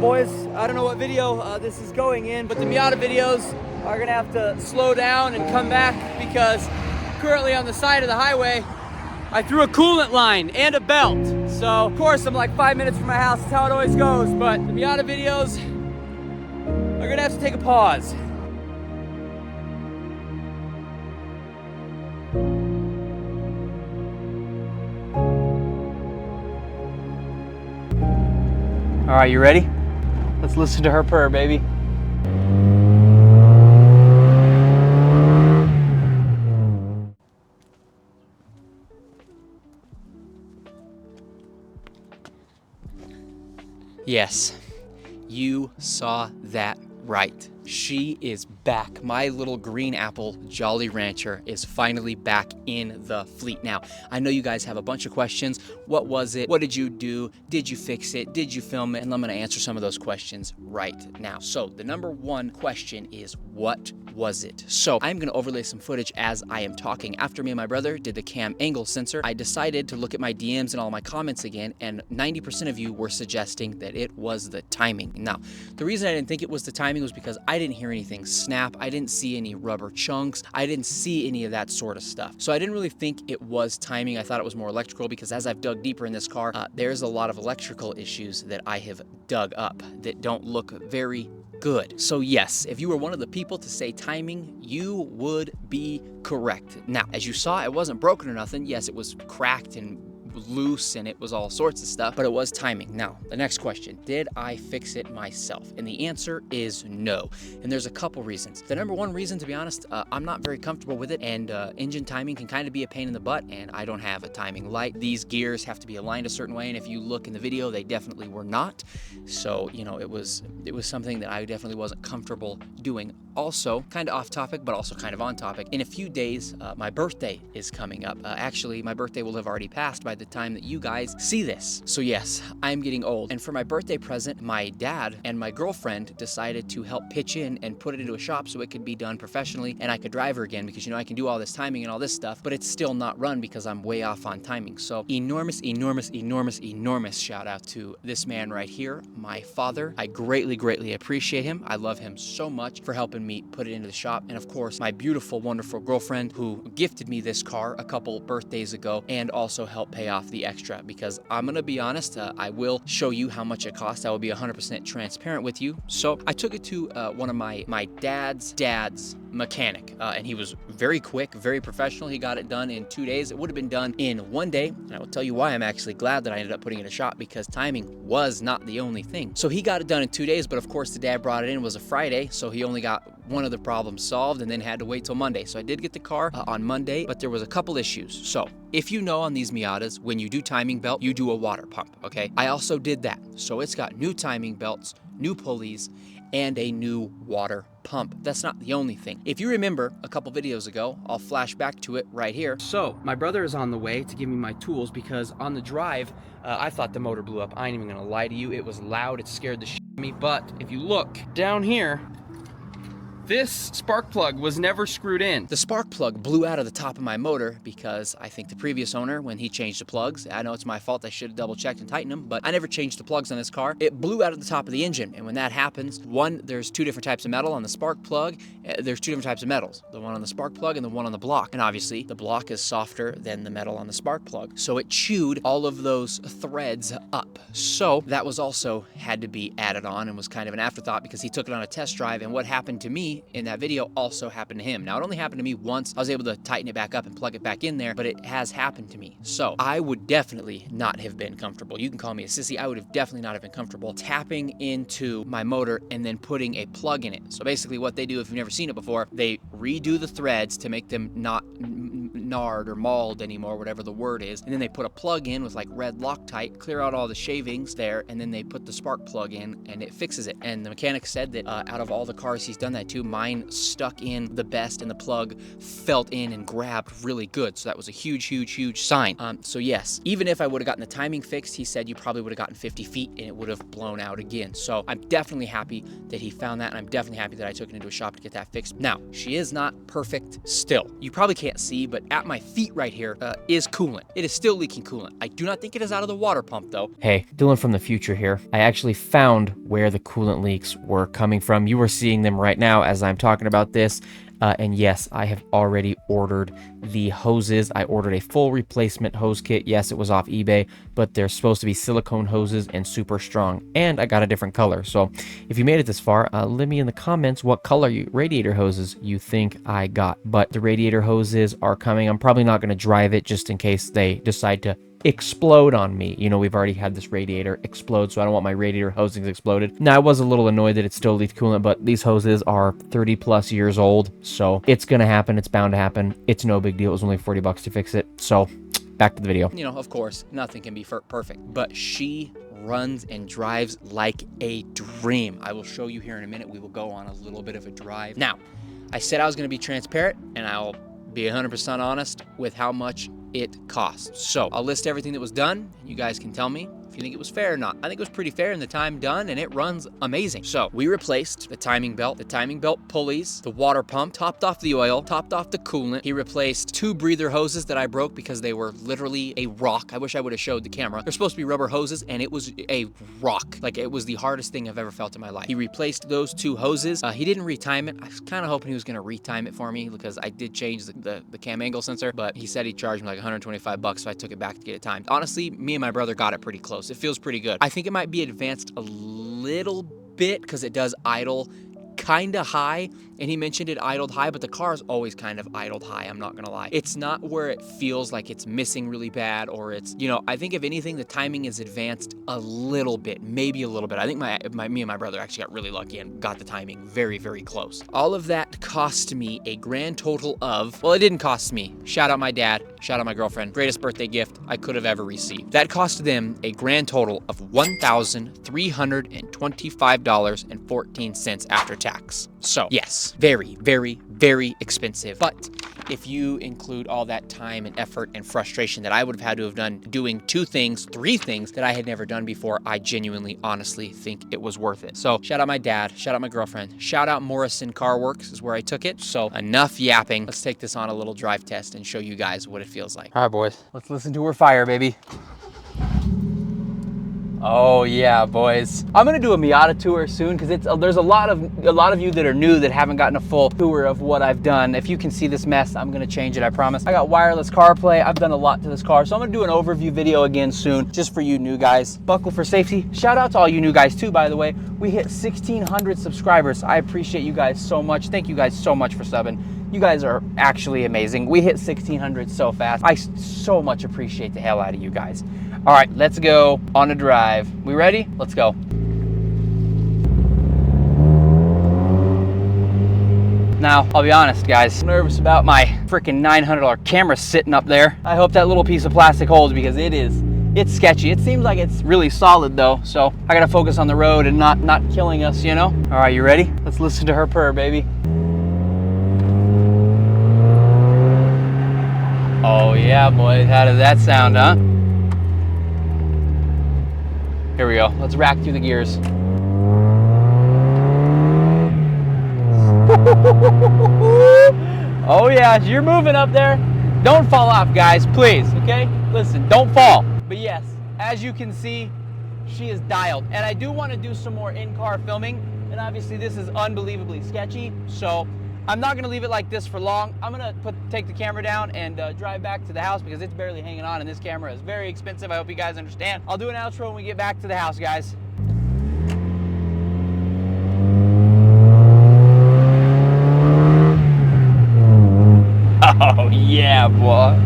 boys. I don't know what video this is going in, but the Miata videos are gonna have to slow down and come back because currently on the side of the highway, I threw a coolant line and a belt. So of course I'm like 5 minutes from my house, that's how it always goes, but the Miata videos are gonna have to take a pause. All right, you ready? Let's listen to her purr, baby. Yes, you saw that right. She is back. My little green apple Jolly Rancher is finally back in the fleet. Now, I know you guys have a bunch of questions. What was it? What did you do? Did you fix it? Did you film it? And I'm gonna answer some of those questions right now. So the number one question is, what was it? So I'm gonna overlay some footage as I am talking. After me and my brother did the cam angle sensor, I decided to look at my DMs and all my comments again, and 90% of you were suggesting that it was the timing. Now, the reason I didn't think it was the timing was because I didn't hear anything snap. I didn't see any rubber chunks. I didn't see any of that sort of stuff. So I didn't really think it was timing. I thought it was more electrical because as I've dug deeper in this car, there's a lot of electrical issues that I have dug up that don't look very good. So yes, if you were one of the people to say timing, you would be correct. Now, as you saw, it wasn't broken or nothing. Yes, it was cracked and loose and it was all sorts of stuff, but it was timing. Now, the next question, did I fix it myself? And the answer is no. And there's a couple reasons. The number one reason, to be honest, I'm not very comfortable with it, and engine timing can kind of be a pain in the butt, and I don't have a timing light. These gears have to be aligned a certain way, and if you look in the video, they definitely were not. So, you know, it was something that I definitely wasn't comfortable doing. Also, kind of off topic, but also kind of on topic, in a few days, my birthday is coming up. Actually, my birthday will have already passed by the time that you guys see this. So yes, I'm getting old. And for my birthday present, my dad and my girlfriend decided to help pitch in and put it into a shop so it could be done professionally and I could drive her again, because you know I can do all this timing and all this stuff, but it's still not run because I'm way off on timing. So enormous shout out to this man right here, my father. I greatly appreciate him. I love him so much for helping me put it into the shop. And of course, my beautiful, wonderful girlfriend who gifted me this car a couple birthdays ago and also helped pay off the extra, because I'm gonna be honest, I will show you how much it cost. I will be 100% transparent with you. So I took it to one of my dad's mechanic, and he was very quick, very professional. He got it done in 2 days. It would have been done in 1 day, and I will tell you why I'm actually glad that I ended up putting it in a shop, because timing was not the only thing. So he got it done in 2 days, but of course the dad brought it in, it was a Friday, so he only got one of the problems solved and then had to wait till Monday. So I did get the car on Monday, but there was a couple issues. So if you know, on these Miatas, when you do timing belt, you do a water pump, okay? I also did that. So it's got new timing belts, new pulleys, and a new water pump. That's not the only thing. If you remember a couple videos ago, I'll flash back to it right here. So my brother is on the way to give me my tools, because on the drive, I thought the motor blew up. I ain't even gonna lie to you. It was loud. It scared the shit out of me. But if you look down here, this spark plug was never screwed in. The spark plug blew out of the top of my motor because I think the previous owner, when he changed the plugs, I know it's my fault, I should have double checked and tightened them, but I never changed the plugs on this car. It blew out of the top of the engine, and when that happens, one, there's two different types of metal on the spark plug. There's two different types of metals, the one on the spark plug and the one on the block. And obviously, the block is softer than the metal on the spark plug. So it chewed all of those threads up. So that was also had to be added on, and was kind of an afterthought because he took it on a test drive, and what happened to me in that video also happened to him. Now, it only happened to me once. I was able to tighten it back up and plug it back in there, but it has happened to me. So I would definitely not have been comfortable. You can call me a sissy. I would have definitely not have been comfortable tapping into my motor and then putting a plug in it. So basically what they do, if you've never seen it before, they redo the threads to make them not nard or mauled anymore, whatever the word is, and then they put a plug in with like red Loctite, clear out all the shavings there, and then they put the spark plug in and it fixes it. And the mechanic said that out of all the cars he's done that to, mine stuck in the best and the plug felt in and grabbed really good. So that was a huge sign. So yes, even if I would have gotten the timing fixed, he said you probably would have gotten 50 feet and it would have blown out again. So I'm definitely happy that he found that, and I'm definitely happy that I took it into a shop to get that fixed. Now, she is not perfect still. You probably can't see, but at my feet right here is coolant. It is still leaking coolant. I do not think it is out of the water pump though. Hey, Dylan from the future here. I actually found where the coolant leaks were coming from. You are seeing them right now as I'm talking about this. And yes, I have already ordered the hoses. I ordered a full replacement hose kit. Yes, it was off eBay, but they're supposed to be silicone hoses and super strong. And I got a different color. So if you made it this far, let me in the comments what color radiator hoses you think I got. But the radiator hoses are coming. I'm probably not going to drive it just in case they decide to explode on me. You know, we've already had this radiator explode, so I don't want my radiator hosings exploded. Now, I was a little annoyed that it still leaked coolant, but these hoses are 30 plus years old, so it's gonna happen. It's bound to happen. It's no big deal. It was only 40 bucks to fix it. So back to the video. You know, of course, nothing can be perfect, but she runs and drives like a dream. I will show you here in a minute. We will go on a little bit of a drive. Now, I said I was gonna be transparent, and I'll be 100% honest with how much it costs. So I'll list everything that was done. You guys can tell me if you think it was fair or not. I think it was pretty fair in the time done, and it runs amazing. So we replaced the timing belt pulleys, the water pump, topped off the oil, topped off the coolant. He replaced 2 breather hoses that I broke because they were literally a rock. I wish I would have showed the camera. They're supposed to be rubber hoses, and it was a rock. Like, it was the hardest thing I've ever felt in my life. He replaced those 2 hoses. He didn't retime it. I was kind of hoping he was going to retime it for me because I did change the cam angle sensor, but he said he charged me like 125 bucks, so I took it back to get it timed. Honestly, me and my brother got it pretty close. It feels pretty good. I think it might be advanced a little bit because it does idle kind of high, and he mentioned it idled high, but the car is always kind of idled high, I'm not gonna lie. It's not where it feels like it's missing really bad, or it's, you know, I think if anything, the timing is advanced a little bit, maybe a little bit. I think me and my brother actually got really lucky and got the timing very, very close. All of that cost me a grand total of, well, it didn't cost me. Shout out my dad, shout out my girlfriend. Greatest birthday gift I could have ever received. That cost them a grand total of $1,325.14 after tax. So yes, very, very, very expensive. But if you include all that time and effort and frustration that I would have had to have done doing 3 things that I had never done before, I genuinely, honestly think it was worth it. So shout out my dad, shout out my girlfriend, shout out Morrison Car Works is where I took it. So enough yapping. Let's take this on a little drive test and show you guys what it feels like. All right, boys, let's listen to her fire, baby. Oh yeah, boys. I'm gonna do a Miata tour soon because there's a lot of you that are new that haven't gotten a full tour of what I've done. If you can see this mess, I'm gonna change it, I promise. I got wireless CarPlay. I've done a lot to this car, so I'm gonna do an overview video again soon, just for you new guys. Buckle for safety. Shout out to all you new guys too, by the way. We hit 1,600 subscribers. I appreciate you guys so much. Thank you guys so much for subbing. You guys are actually amazing. We hit 1,600 so fast. I so much appreciate the hell out of you guys. All right, let's go on a drive. We ready? Let's go. Now, I'll be honest, guys, I'm nervous about my freaking $900 camera sitting up there. I hope that little piece of plastic holds because it's sketchy. It seems like it's really solid though, so I gotta focus on the road and not killing us, you know? All right, you ready? Let's listen to her purr, baby. Oh yeah, boy, how did that sound, huh? Here we go, let's rack through the gears. Oh yeah, you're moving up there. Don't fall off, guys, please, okay? Listen, don't fall. But yes, as you can see, she is dialed. And I do want to do some more in-car filming, and obviously this is unbelievably sketchy, so I'm not gonna leave it like this for long. I'm gonna take the camera down and drive back to the house because it's barely hanging on, and this camera is very expensive. I hope you guys understand. I'll do an outro when we get back to the house, guys. Oh yeah, boy.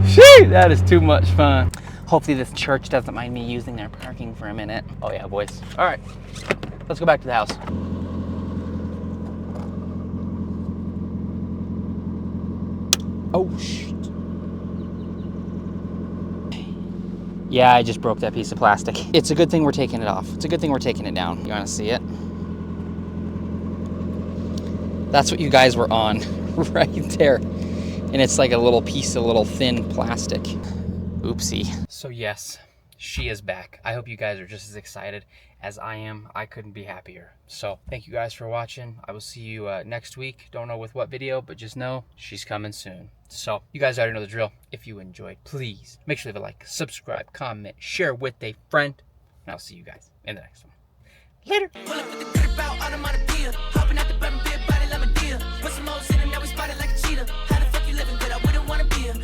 Shoot, that is too much fun. Hopefully this church doesn't mind me using their parking for a minute. Oh yeah, boys. All right, let's go back to the house. Oh, shit. Yeah, I just broke that piece of plastic. It's a good thing we're taking it off. It's a good thing we're taking it down. You wanna see it? That's what you guys were on, right there. And it's like a little piece of little thin plastic. Oopsie. So yes, she is back. I hope you guys are just as excited as I am. I couldn't be happier. So thank you guys for watching. I will see you next week. Don't know with what video, but just know she's coming soon. So you guys already know the drill. If you enjoyed, please make sure to leave a like, subscribe, comment, share with a friend, and I'll see you guys in the next one. Later.